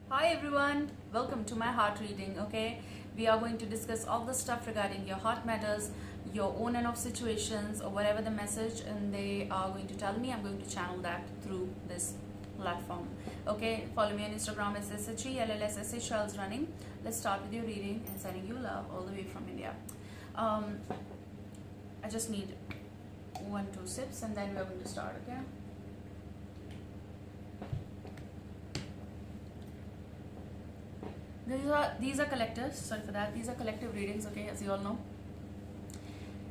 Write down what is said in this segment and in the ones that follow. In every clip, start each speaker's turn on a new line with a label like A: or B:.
A: Hi everyone, welcome to my heart reading. Okay, we are going to discuss all the stuff regarding your heart matters, your on and off situations, or whatever the message and they are going to tell me. I'm going to channel that through this platform. Okay, follow me on Instagram as SHELLSSA Shells Running. Let's start with your reading and sending you love all the way from India. I just need 1-2 sips and then we're going to start. Okay. These are collectives. Sorry for that. These are collective readings. Okay, as you all know.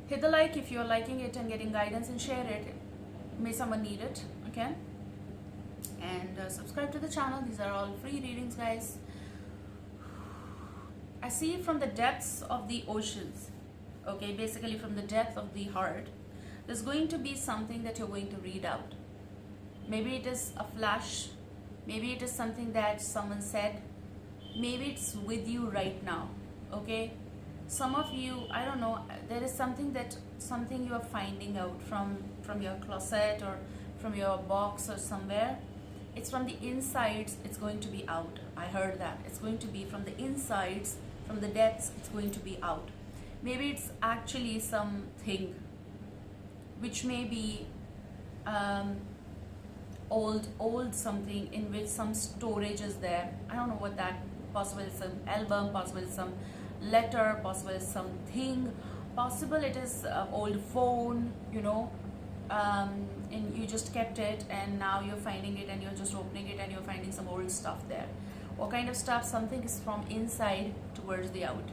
A: Hit the like if you're liking it and getting guidance, and share it. May someone need it. Okay. And subscribe to the channel. These are all free readings, guys. I see from the depths of the oceans. Okay, basically from the depth of the heart, there's going to be something that you're going to read out. Maybe it is a flash. Maybe it is something that someone said. Maybe it's with you right now. Okay, some of you, I don't know, there is something you are finding out from your closet or from your box or somewhere. It's from the insides, it's going to be out. I heard that it's going to be from the insides, from the depths, it's going to be out. Maybe it's actually something which may be old something in which some storage is there. I don't know what that. Possible it's some album, possible it's some letter, possible it's something, possible it is an old phone, you know, and you just kept it and now you're finding it and you're just opening it and you're finding some old stuff there. What kind of stuff? Something is from inside towards the out.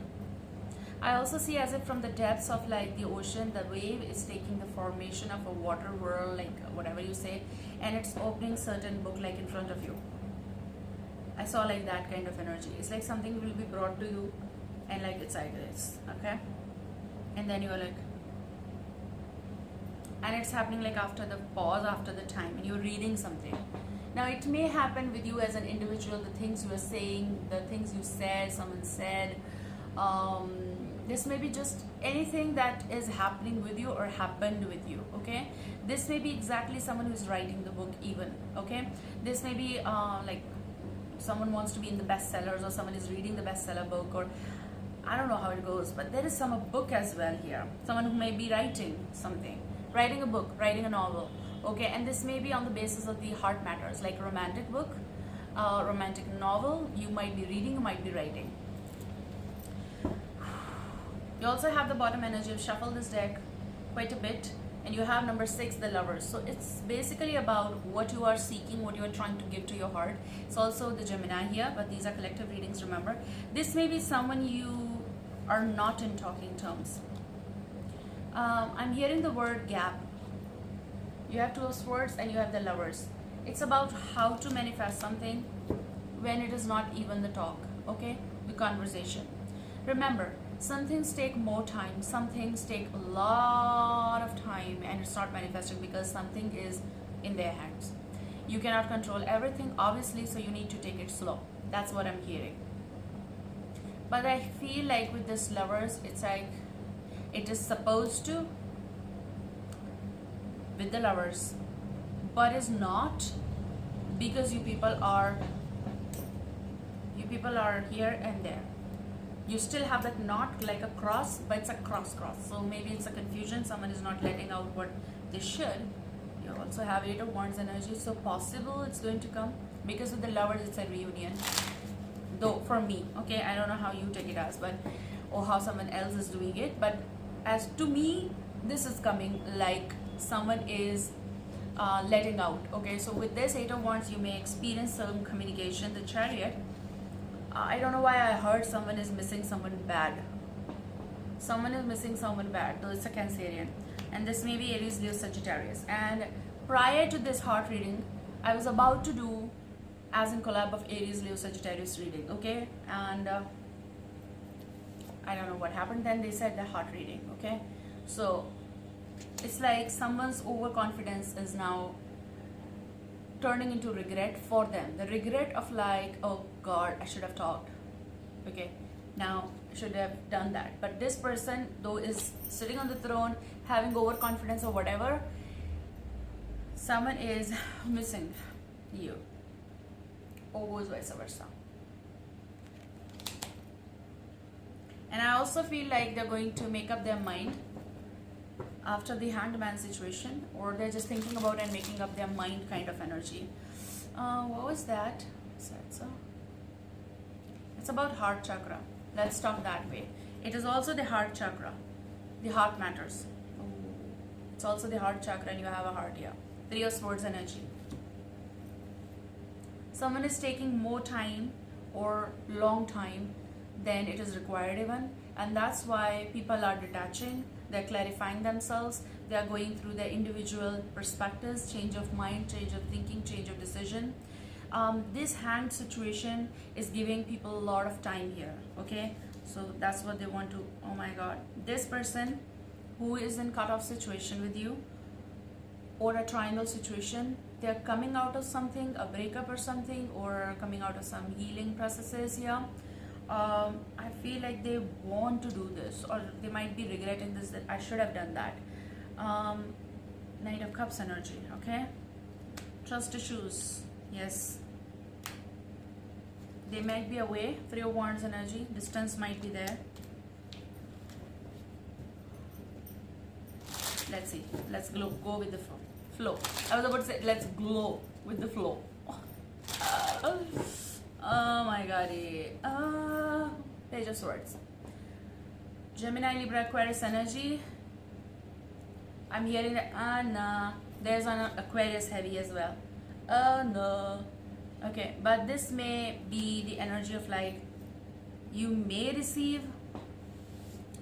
A: I also see as if from the depths of like the ocean, the wave is taking the formation of a water world, like whatever you say, and it's opening certain book like in front of you. I saw like that kind of energy. It's like something will be brought to you and like it's like this, okay? And then you're like, and it's happening like after the pause, after the time, and you're reading something. Now it may happen with you as an individual, the things you are saying, the things you said, someone said. This may be just anything that is happening with you or happened with you, okay? This may be exactly someone who's writing the book even, okay? This may be like someone wants to be in the bestsellers or someone is reading the bestseller book, or I don't know how it goes, but there is some book as well here. Someone who may be writing something, writing a book, writing a novel, okay? And this may be on the basis of the heart matters, like a romantic book, romantic novel you might be reading, you might be writing. You also have the bottom energy of shuffle this deck quite a bit, and you have number 6, the lovers. So it's basically about what you are seeking, what you are trying to give to your heart. It's also the Gemini here, but these are collective readings, remember. This may be someone you are not in talking terms. I'm hearing the word gap. You have 2 of swords and you have the lovers. It's about how to manifest something when it is not even the talk, okay? The conversation. Remember, some things take more time, some things take a lot of time, and it's not manifesting because something is in their hands. You cannot control everything, obviously, so you need to take it slow. That's what I'm hearing. But I feel like with this lovers, it's like it is supposed to with the lovers, but is not, because you people are here and there. You still have that knot like a cross, but it's a cross. So maybe it's a confusion. Someone is not letting out what they should. You also have 8 of Wands energy, so possible it's going to come, because with the lovers it's a reunion. Though for me, okay, I don't know how you take it as, but or how someone else is doing it, but as to me, this is coming like someone is letting out. Okay, so with this 8 of Wands, you may experience some communication. The Chariot. I don't know why I heard someone is missing someone bad. Someone is missing someone bad, though it's a Cancerian. And this may be Aries, Leo, Sagittarius. And prior to this heart reading, I was about to do as in collab of Aries, Leo, Sagittarius reading, okay? And I don't know what happened then. They said the heart reading, okay? So it's like someone's overconfidence is now turning into regret for them. The regret of like, oh God, I should have talked. Okay, now I should have done that. But this person, though, is sitting on the throne, having overconfidence or whatever. Someone is missing you, or goes vice versa. And I also feel like they're going to make up their mind after the Hanged Man situation, or they're just thinking about and making up their mind kind of energy. What was that? So it's about heart chakra. Let's talk that way. It is also the heart chakra. The heart matters. It's also the heart chakra, and you have a heart here. 3 of Swords energy. Someone is taking more time or long time than it is required even, and that's why people are detaching. They're clarifying themselves. They are going through their individual perspectives, change of mind, change of thinking, change of decision. This hanged situation is giving people a lot of time here, okay? So that's what they want to, oh my God. This person who is in cut-off situation with you, or a triangle situation, they're coming out of something, a breakup or something, or coming out of some healing processes here. I feel like they want to do this, or they might be regretting this, that I should have done that. Knight of Cups energy, okay? Trust issues, yes. They might be away. 3 of Wands energy, distance might be there. Let's see, let's go with the flow. I was about to say, let's glow with the flow. Oh my God. Page of Swords. Gemini, Libra, Aquarius energy. I'm hearing that, no. There's an Aquarius heavy as well. No. Okay, but this may be the energy of like, you may receive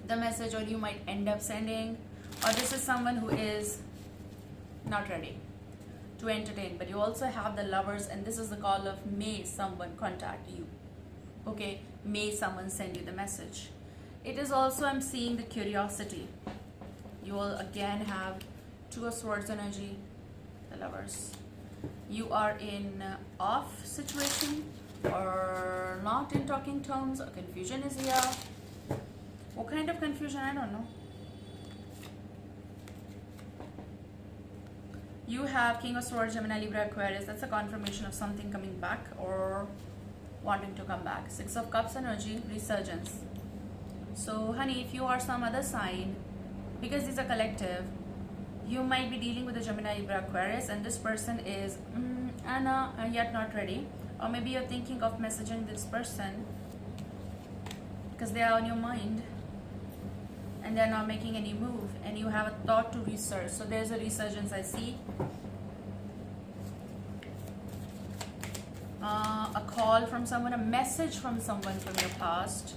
A: the message, or you might end up sending, or this is someone who is not ready to entertain. But you also have the Lovers, and this is the call of may someone contact you, okay? May someone send you the message. It is also, I'm seeing the curiosity. You will again have 2 of Swords energy, the Lovers. You are in off situation, or not in talking terms, or confusion is here. What kind of confusion? I don't know. You have King of Swords, Gemini, Libra, Aquarius. That's a confirmation of something coming back or wanting to come back. 6 of Cups energy, resurgence. So honey, if you are some other sign, because these are collective, you might be dealing with a Gemini, Libra, Aquarius, and this person is Anna, yet not ready. Or maybe you're thinking of messaging this person because they are on your mind and they're not making any move, and you have a thought to research. So there's a resurgence I see. A call from someone, a message from someone from your past.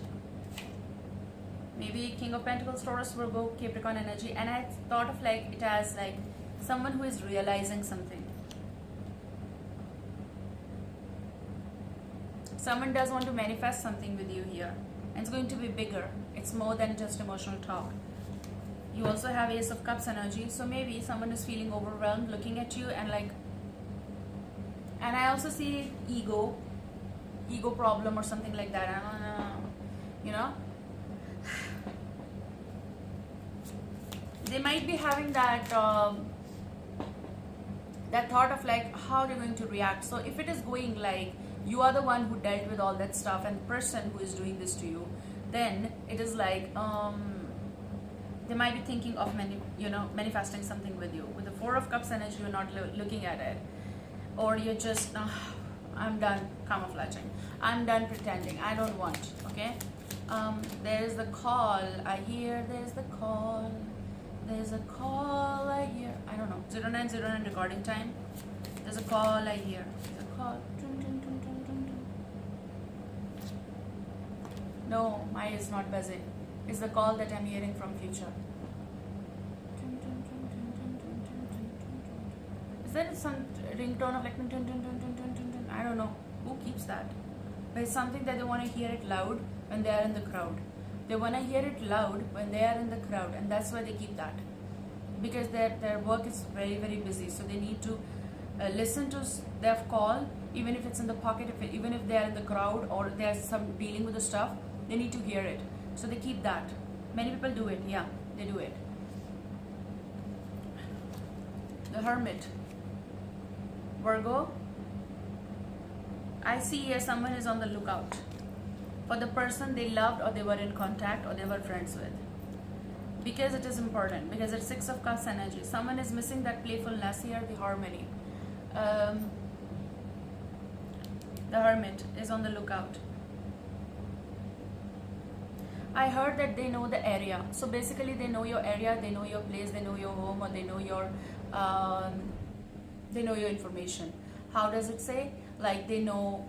A: Maybe King of Pentacles, Taurus, Virgo, Capricorn energy. And I thought of like it as like someone who is realizing something. Someone does want to manifest something with you here, and it's going to be bigger. It's more than just emotional talk. You also have Ace of Cups energy, so maybe someone is feeling overwhelmed looking at you, and like, and I also see ego problem or something like that. I don't know, you know. They might be having that that thought of like how they're going to react. So if it is going like you are the one who dealt with all that stuff, and the person who is doing this to you, then it is like they might be thinking of manifesting something with you. With the 4 of Cups energy, you're not looking at it, or you're just I'm done camouflaging, I'm done pretending, I don't want. Okay, there's the call I hear, there's the call I hear. I don't know. 0909 recording time. There's a call I hear. There's a call. No, mine is not buzzing. It's the call that I'm hearing from future. Is that some ringtone of like I don't know who keeps that, but it's something that they want to hear it loud when they are in the crowd. They want to hear it loud when they are in the crowd, and that's why they keep that, because their work is very, very busy. So they need to listen to their call, even if it's in the pocket, even if they are in the crowd or they are dealing with the stuff, they need to hear it. So they keep that. Many people do it. Yeah, they do it. The Hermit, Virgo. I see here someone is on the lookout. for the person they loved or they were in contact or they were friends with. Because it is important, because it's Six of Cups energy. Someone is missing that playfulness here, the harmony. The Hermit is on the lookout. I heard that they know the area. So basically they know your area, they know your place, they know your home, or they know your information. How does it say? Like they know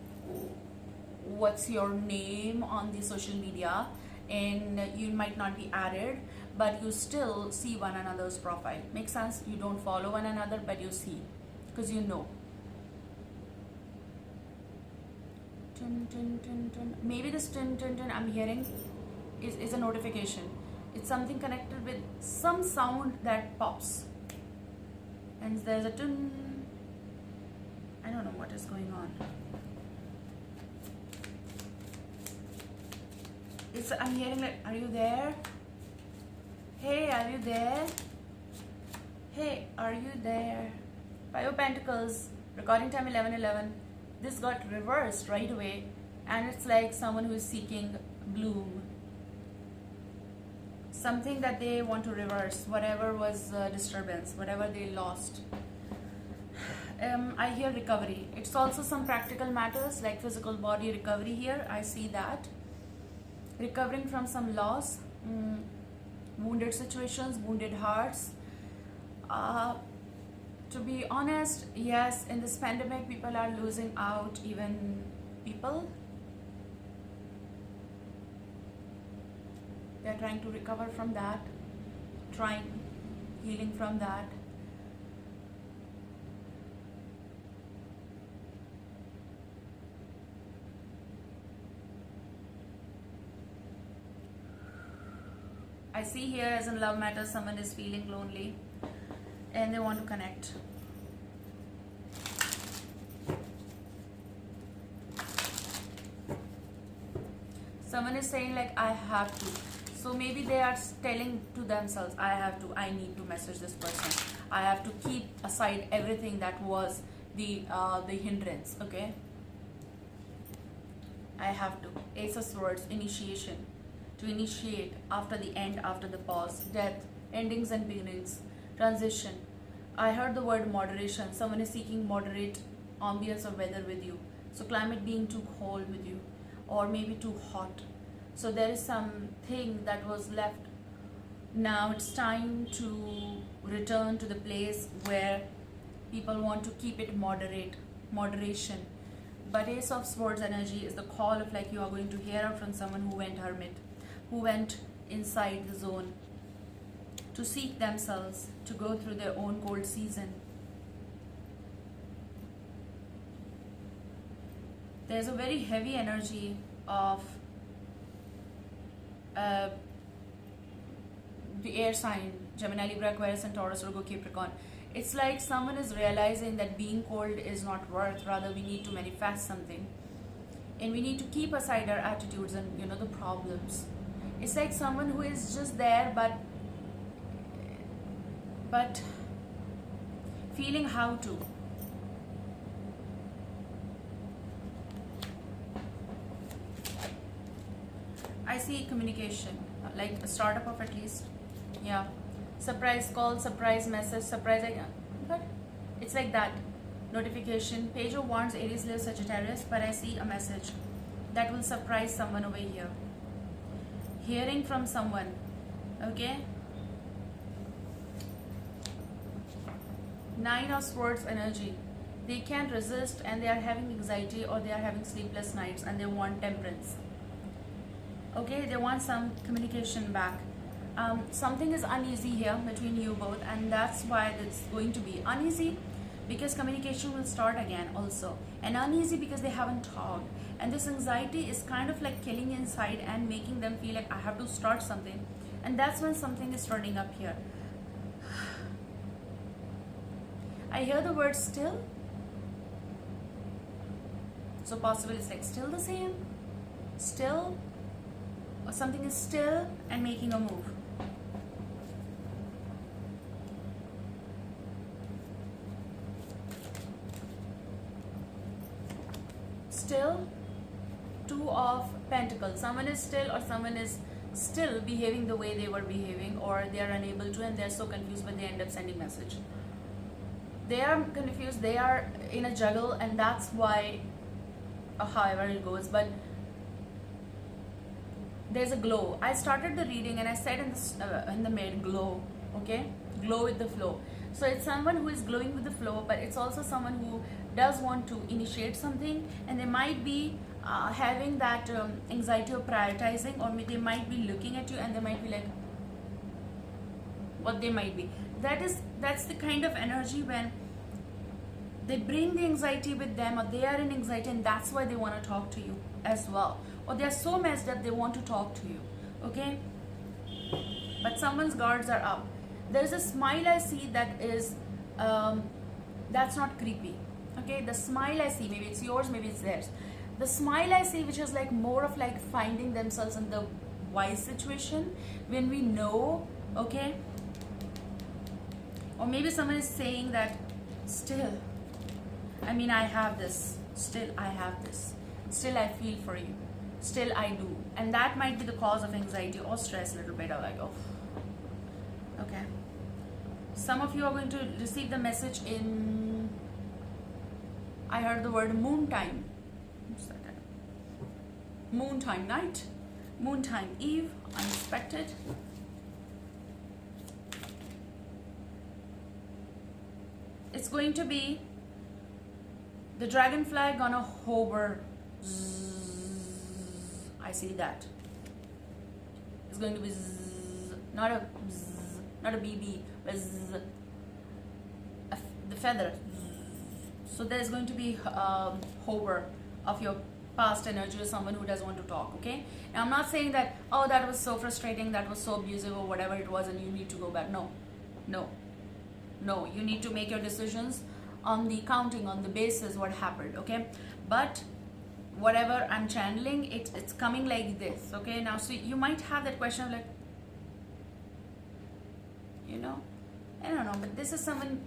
A: what's your name on the social media, and you might not be added, but you still see one another's profile. Makes sense? You don't follow one another, but you see, because you know. Tun, tun, tun, tun. Maybe this tun, tun, tun I'm hearing is a notification. It's something connected with some sound that pops, and there's a tun. I don't know what is going on. I'm hearing like, are you there? Hey, are you there? Hey, are you there? Five of Pentacles, recording time 11:11. This got reversed right away, and it's like someone who is seeking bloom. Something that they want to reverse, whatever was disturbance, whatever they lost. I hear recovery. It's also some practical matters like physical body recovery here. I see that. Recovering from some loss, wounded situations, wounded hearts. To be honest, yes, in this pandemic, people are losing out, even people. They're trying to recover from that, healing from that. I see here as in love matters, someone is feeling lonely and they want to connect. Someone is saying like, I have to. So maybe they are telling to themselves, I have to, I need to message this person. I have to keep aside everything that was the hindrance, okay? I have to. Ace of Swords, initiation. To initiate, after the end, after the pause, death, endings and beginnings, transition. I heard the word moderation. Someone is seeking moderate ambience or weather with you. So climate being too cold with you, or maybe too hot. So there is something that was left. Now it's time to return to the place where people want to keep it moderation. But Ace of Swords energy is the call of like you are going to hear out from someone who went hermit, who went inside the zone to seek themselves, to go through their own cold season. There's a very heavy energy of the air sign, Gemini, Libra, Aquarius and Taurus, Virgo, Capricorn. It's like someone is realizing that being cold is not worth, rather we need to manifest something. And we need to keep aside our attitudes and the problems. It's like someone who is just there but feeling how to. I see communication, like a startup of at least, yeah. Surprise call, surprise message, surprise, but it's like that. Notification, Page of Wands, Aries, Leo, Sagittarius, but I see a message that will surprise someone over here. Hearing from someone, okay? Nine of Swords energy. They can't resist and they are having anxiety or they are having sleepless nights and they want temperance. Okay, they want some communication back. Something is uneasy here between you both, and that's why it's going to be uneasy, because communication will start again also, and uneasy because they haven't talked, and this anxiety is kind of like killing inside and making them feel like I have to start something, and that's when something is turning up here. I hear the word still, so possible it's like still the same, still, or something is still and making a move. Still Two of Pentacles. Someone is still, or someone is still behaving the way they were behaving, or they are unable to, and they're so confused, but they end up sending message. They are confused, they are in a juggle, and that's why, however it goes. But there's a glow. I started the reading and I said in the mid, glow, okay, glow with the flow. So it's someone who is glowing with the flow, but it's also someone who does want to initiate something, and they might be having that anxiety of prioritizing, or they might be looking at you and they might be like, what they might be. That's the kind of energy when they bring the anxiety with them, or they are in anxiety, and that's why they want to talk to you as well, or they are so messed up they want to talk to you, okay? But someone's guards are up. There's a smile I see that is that's not creepy, okay? The smile I see, maybe it's yours, maybe it's theirs. The smile I see, which is like more of like finding themselves in the wise situation when we know, okay? Or maybe someone is saying that, still, I mean, I have this, still I have this, still I feel for you, still I do. And that might be the cause of anxiety or stress a little bit, or like, oh, okay. Some of you are going to receive the message in, I heard the word moon time. What's that? Moon time night, moon time eve, unexpected. It's going to be the dragonfly gonna hover. I see that. It's going to be not a not a BB, but the feather. So there's going to be hover of your past energy, or someone who doesn't want to talk, okay? Now I'm not saying that, oh, that was so frustrating, that was so abusive, or whatever it was, and you need to go back. No, no, no. You need to make your decisions on the counting, on the basis what happened, okay? But whatever I'm channeling, it's coming like this, okay? Now, so you might have that question of like, you know, I don't know, but this is something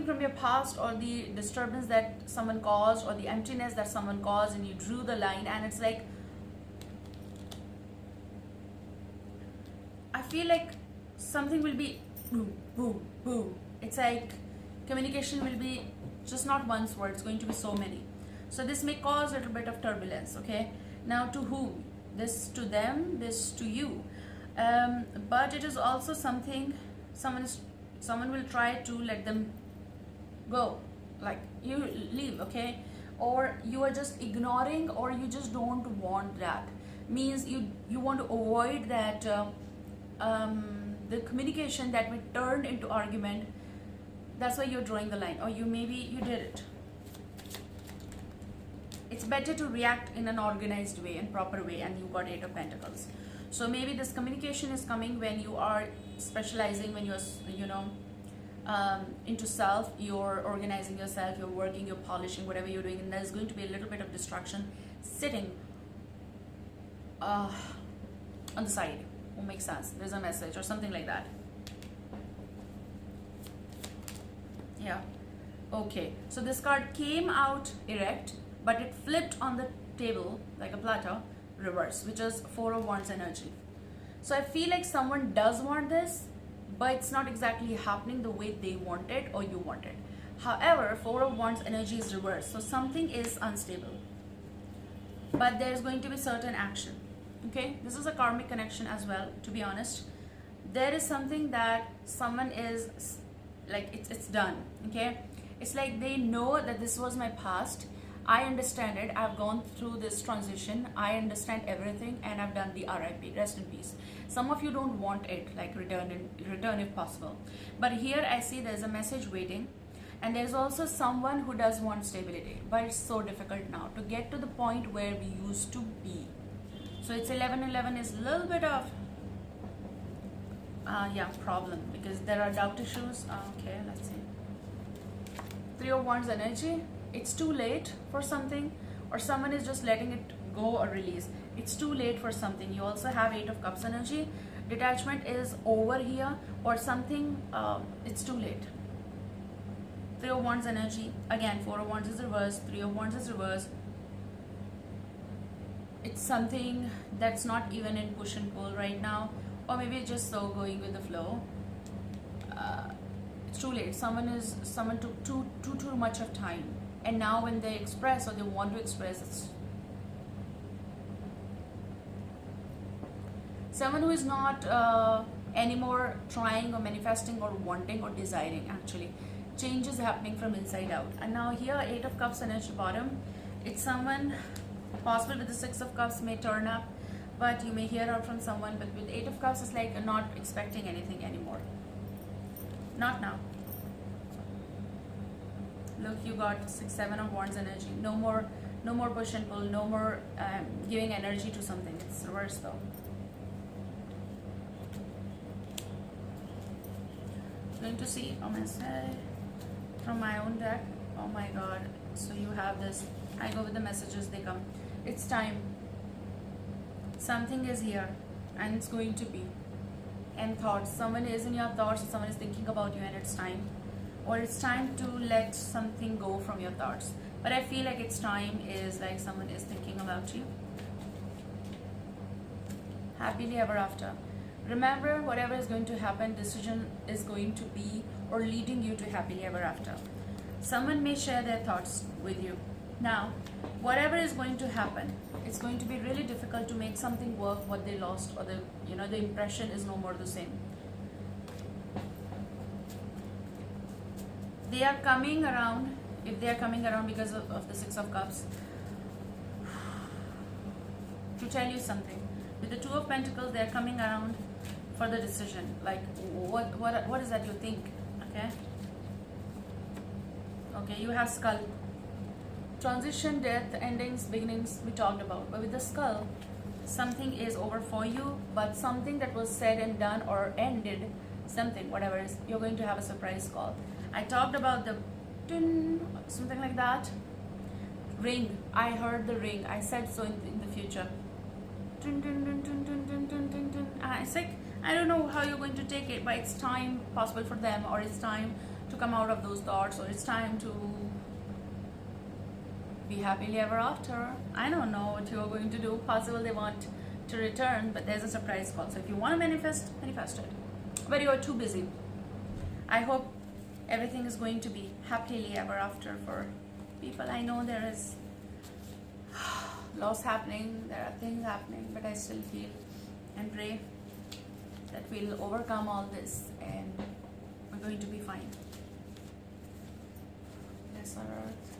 A: from your past, or the disturbance that someone caused, or the emptiness that someone caused, and you drew the line, and it's like, I feel like something will be boom, boom, boom. It's like communication will be just not once word, it's going to be so many. So this may cause a little bit of turbulence, okay? Now, to whom? This to them, this to you. But it is also something, someone will try to let them go, like you leave, okay? Or you are just ignoring, or you just don't want that. Means you want to avoid that the communication that may turn into argument. That's why you're drawing the line, or maybe you did it. It's better to react in an organized way and proper way, and you got 8 of Pentacles. So maybe this communication is coming when you are specializing, when you're, you know, into self, you're organizing yourself, you're working, you're polishing, whatever you're doing, and there's going to be a little bit of distraction sitting on the side. Will make sense. There's a message or something like that. Yeah. Okay. So this card came out erect, but it flipped on the table like a platter, reverse, which is 4 of Wands energy. So I feel like someone does want this, but it's not exactly happening the way they want it or you want it. However, 4 of Wands energy is reversed, so something is unstable, but there's going to be certain action, okay? This is a karmic connection as well, to be honest. There is something that someone is like, it's done, okay? It's like they know that this was my past, I understand it, I've gone through this transition, I understand everything, and I've done the RIP, rest in peace. Some of you don't want it, like return if possible. But here I see there's a message waiting, and there's also someone who does want stability, but it's so difficult now to get to the point where we used to be. So it's 11-11 is a little bit of yeah, problem, because there are doubt issues. Okay, let's see. 3 of Wands energy. It's too late for something, or someone is just letting it go or release. It's too late for something. You also have 8 of Cups energy. Detachment is over here, or something, it's too late. 3 of Wands energy. Again, 4 of Wands is reversed, 3 of Wands is reversed. it's something that's not even in push and pull right now, or maybe just so going with the flow. It's too late. Someone took too much of time, and now when they express or they want to express, it's someone who is not anymore trying or manifesting or wanting or desiring. Actually, change is happening from inside out. And now here, Eight of Cups energy bottom, it's someone possible with the Six of Cups may turn up, but you may hear out from someone. But with Eight of Cups, it's like not expecting anything anymore. Not now. Look, you got Seven of Wands energy. No more push and pull. No more giving energy to something. It's reverse though. Going to see a message from my own deck. Oh my god. So you have this. I go with the messages, they come. It's time. Something is here and it's going to be. And thoughts. Someone is in your thoughts, someone is thinking about you, and it's time. Or it's time to let something go from your thoughts. But I feel like it's time is like someone is thinking about you. Happily ever after. Remember, whatever is going to happen, decision is going to be or leading you to happily ever after. Someone may share their thoughts with you. Now, whatever is going to happen, it's going to be really difficult to make something work what they lost, or the impression is no more the same. They are coming around. If they are coming around because of the Six of Cups, to tell you something. With the Two of Pentacles, they are coming around for the decision. Like, what is that you think? Okay, you have Skull. Transition, death, endings, beginnings, we talked about. But with the Skull, something is over for you, but something that was said and done or ended, something, whatever it is, you're going to have a surprise call. I talked about the something like that. Ring. I heard the ring. I said so in the future. It's like, I don't know how you're going to take it, but it's time possible for them, or it's time to come out of those thoughts, or it's time to be happily ever after. I don't know what you're going to do. Possible they want to return, but there's a surprise call. So if you want to manifest it. But you're too busy. I hope everything is going to be happily ever after for people. I know there is loss happening, there are things happening, but I still feel and pray that we'll overcome all this and we're going to be fine. Bless our earth.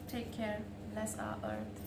A: Take care. Bless our earth.